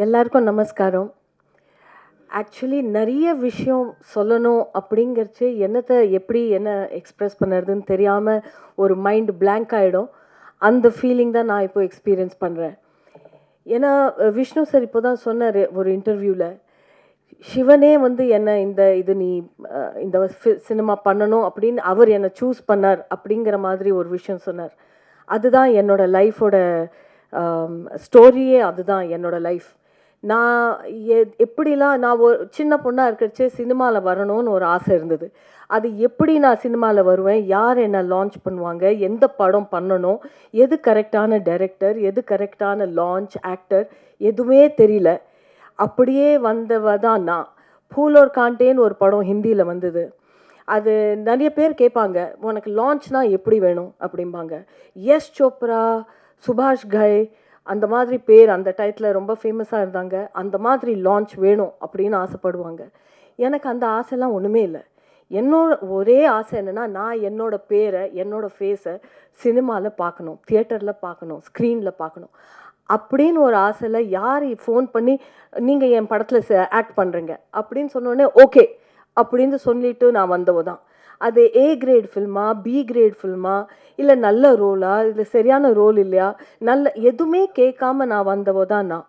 எல்லாருக்கும் நமஸ்காரம். ஆக்சுவலி நெறைய விஷயம் சொல்லணும் அப்படிங்கிறச்சு எப்படி என்ன எக்ஸ்பிரஸ் பண்ணுறதுன்னு தெரியாம ஒரு மைண்ட் பிளாங்க் ஆயிடும். அந்த ஃபீலிங் தான் நான் இப்போ எக்ஸ்பீரியன்ஸ் பண்றேன். ஏன்னா விஷ்ணு சார் இப்போ தான் சொன்னாரு ஒரு இன்டர்வியூல, சிவனே வந்து என்ன நீ இந்த சினிமா பண்ணணும் அப்படின்னு அவர் என்ன சூஸ் பண்ணார் அப்படிங்கிற மாதிரி ஒரு விஷயம் சொன்னார். அதுதான் என்னோட லைஃபோட ஸ்டோரியே, அதுதான் என்னோட லைஃப். நான் எப்படிலாம் நான் ஒரு சின்ன பொண்ணாக இருக்கிறச்சே சினிமாவில் வரணும்னு ஒரு ஆசை இருந்தது. அது எப்படி நான் சினிமாவில் வருவேன், யார் என்ன லான்ச் பண்ணுவாங்க, எந்த படம் பண்ணணும், எது கரெக்டான டைரக்டர், எது கரெக்டான லான்ச் ஆக்டர், எதுவுமே தெரியல. அப்படியே வந்தவ தான் நான். ஃபூல் और कांटेன்னு ஒரு படம் ஹிந்தியில் வந்தது. அது நிறைய பேர் கேட்பாங்க, உனக்கு லான்ச்னா எப்படி வேணும் அப்படிம்பாங்க. யஷ் சோப்ரா, சுபாஷ் கை, அந்த மாதிரி பேர் அந்த டயத்தில் ரொம்ப ஃபேமஸாக இருந்தாங்க. அந்த மாதிரி லான்ச் வேணும் அப்படின்னு ஆசைப்படுவாங்க. எனக்கு அந்த ஆசைலாம் ஒன்றுமே இல்லை. என்னோட ஒரே ஆசை என்னென்னா, நான் என்னோட பேரை, என்னோட ஃபேஸை சினிமாவில் பார்க்கணும், தியேட்டரில் பார்க்கணும், ஸ்க்ரீனில் பார்க்கணும் அப்படின்னு ஒரு ஆசையில் யார் ஃபோன் பண்ணி நீங்கள் என் படத்தில் ஆக்ட் பண்ணுறீங்க அப்படின்னு சொன்னோடனே ஓகே அப்படின்னு சொல்லிட்டு நான் வந்தவ தான். அது ஏ கிரேட் ஃபில்மா, பி கிரேட் ஃபில்மா, இல்லை நல்ல ரோலா, இல்லை சரியான ரோல் இல்லையா, எதுவுமே கேட்காம நான் வந்தவ தான் நான்.